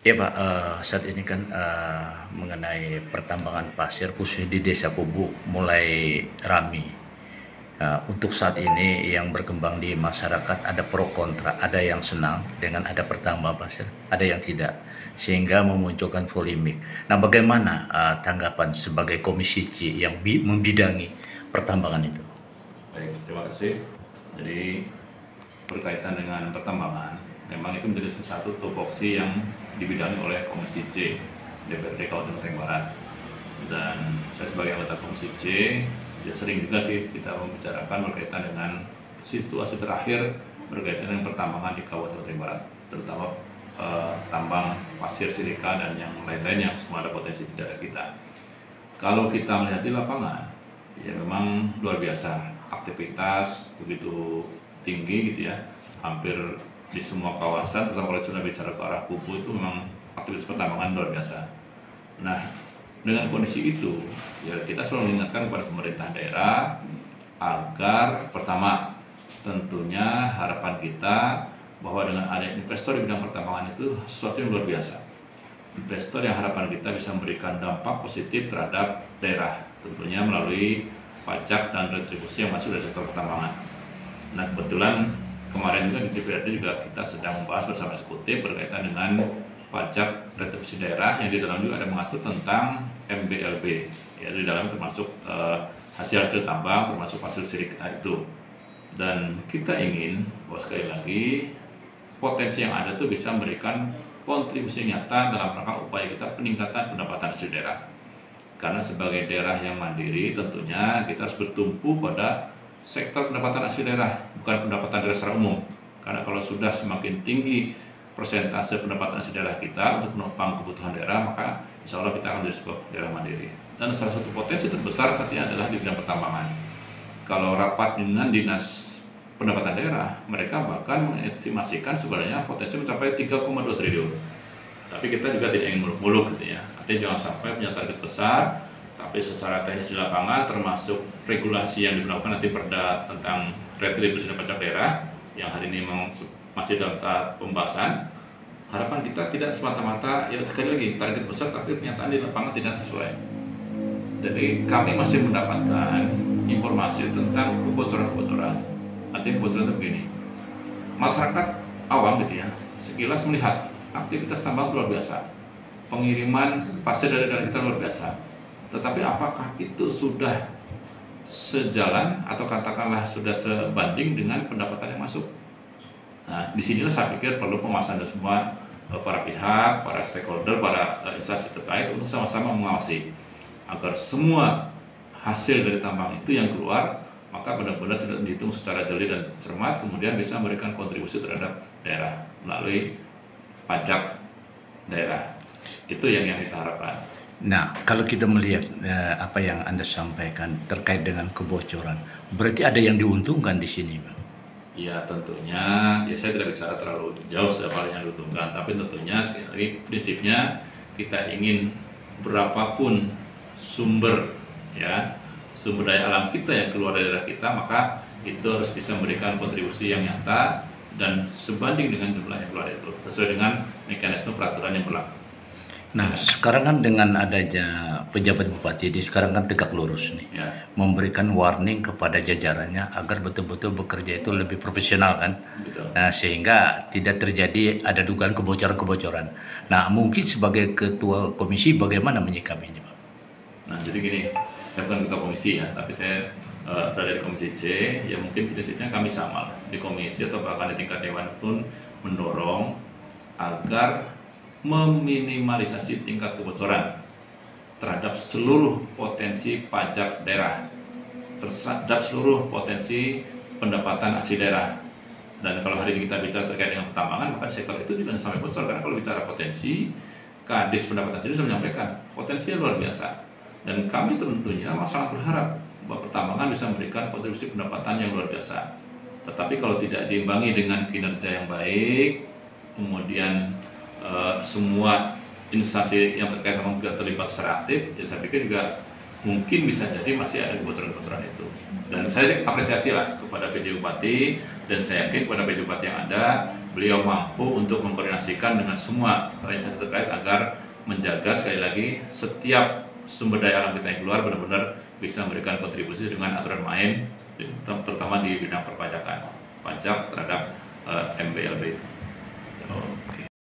Ya Pak, saat ini kan mengenai pertambangan pasir khususnya di Desa Kubu mulai ramai. Untuk saat ini yang berkembang di masyarakat ada pro kontra, ada yang senang dengan ada pertambangan pasir, ada yang tidak, sehingga memunculkan polemik. Nah, bagaimana tanggapan sebagai Komisi C yang membidangi pertambangan itu? Baik, terima kasih. Jadi berkaitan dengan pertambangan, memang itu menjadi salah satu tupoksi yang dibidangi oleh Komisi C DPRD Kabupaten Tangerang Barat. Dan saya sebagai anggota Komisi C, ya sering juga sih kita membicarakan berkaitan dengan situasi terakhir berkaitan dengan pertambangan di Kabupaten Tangerang Barat, terutama tambang pasir silika dan yang lain-lain yang semua ada potensi di daerah kita. Kalau kita melihat di lapangan, ya memang luar biasa, aktivitas begitu tinggi gitu ya, hampir di semua kawasan, terutama kalau sudah bicara ke arah Kubu itu memang aktivitas pertambangan luar biasa. Nah, dengan kondisi itu, ya kita selalu mengingatkan kepada pemerintah daerah agar pertama, tentunya harapan kita bahwa dengan adanya investor di bidang pertambangan itu sesuatu yang luar biasa. Investor yang harapan kita bisa memberikan dampak positif terhadap daerah, tentunya melalui pajak dan retribusi yang masuk dari sektor pertambangan. Nah, kebetulan kemarin juga di DPRD juga kita sedang membahas bersama eksekutif berkaitan dengan pajak retribusi daerah yang di dalam juga ada mengatur tentang MBLB, ya di dalam termasuk hasil tambang, termasuk hasil silika itu. Dan kita ingin bahwa sekali lagi potensi yang ada itu bisa memberikan kontribusi nyata dalam rangka upaya kita peningkatan pendapatan asli daerah. Karena sebagai daerah yang mandiri tentunya kita harus bertumpu pada sektor pendapatan asli daerah, bukan pendapatan daerah secara umum. Karena kalau sudah semakin tinggi persentase pendapatan asli daerah kita untuk menopang kebutuhan daerah, maka insya Allah kita akan menjadi sebuah daerah mandiri. Dan salah satu potensi terbesar nantinya adalah di bidang pertambangan. Kalau rapat dengan dinas pendapatan daerah, mereka bahkan mengestimasikan sebenarnya potensi mencapai 3,2 triliun. Tapi kita juga tidak ingin muluk-muluk gitu ya. Artinya jangan sampai punya target besar, tapi secara teknis di lapangan termasuk regulasi yang diberlakukan nanti perda tentang retribusi dan pajak daerah yang hari ini memang masih dalam tahap pembahasan. Harapan kita tidak semata-mata ya sekali lagi target besar tapi kenyataan di lapangan tidak sesuai. Jadi kami masih mendapatkan informasi tentang kebocoran-kebocoran. Artinya kebocoran itu begini, masyarakat awam gitu ya, sekilas melihat aktivitas tambang luar biasa, pengiriman pasir dari daerah kita luar biasa. Tetapi apakah itu sudah sejalan atau katakanlah sudah sebanding dengan pendapatan yang masuk? Nah, disinilah saya pikir perlu pemahaman dari semua para pihak, para stakeholder, para instansi terkait untuk sama-sama mengawasi agar semua hasil dari tambang itu yang keluar maka benar-benar sudah dihitung secara jeli dan cermat, kemudian bisa memberikan kontribusi terhadap daerah melalui pajak daerah. Itu yang kita harapkan. Nah, kalau kita melihat apa yang Anda sampaikan terkait dengan kebocoran, berarti ada yang diuntungkan di sini, Bang. Ya tentunya, ya saya tidak bicara terlalu jauh siapa yang diuntungkan, tapi tentunya sekali lagi prinsipnya kita ingin berapapun sumber daya alam kita yang keluar dari daerah kita, maka itu harus bisa memberikan kontribusi yang nyata dan sebanding dengan jumlah yang keluar itu sesuai dengan mekanisme peraturan yang berlaku. Nah, sekarang kan dengan adanya pejabat bupati di sekarang kan tegak lurus nih, Ya. memberikan warning kepada jajarannya agar betul-betul bekerja itu lebih profesional kan. Betul. Nah, sehingga tidak terjadi ada dugaan kebocoran-kebocoran. Nah, mungkin sebagai ketua komisi bagaimana menyikapinya, Pak? Nah, jadi gini, saya bukan ketua komisi ya, tapi saya berada di komisi C, ya mungkin prinsipnya kami sama di komisi atau bahkan di tingkat dewan pun mendorong agar meminimalisasi tingkat kebocoran terhadap seluruh potensi pajak daerah, terhadap seluruh potensi pendapatan asli daerah. Dan kalau hari ini kita bicara terkait dengan pertambangan, maka sektor itu juga sampai bocor, karena kalau bicara potensi, Kadis pendapatan sendiri sudah menyampaikan potensinya luar biasa. Dan kami tentunya sangat berharap bahwa pertambangan bisa memberikan kontribusi pendapatan yang luar biasa. Tetapi kalau tidak diimbangi dengan kinerja yang baik, kemudian semua instansi yang terkait memang juga terlibat secara aktif, ya saya pikir juga mungkin bisa jadi masih ada kebocoran-kebocoran itu. Dan saya apresiasi lah kepada PJ Bupati, dan saya yakin kepada PJ Bupati yang ada beliau mampu untuk mengkoordinasikan dengan semua instansi terkait agar menjaga sekali lagi setiap sumber daya alam kita yang keluar benar-benar bisa memberikan kontribusi dengan aturan main, terutama di bidang perpajakan, pajak terhadap MBLB.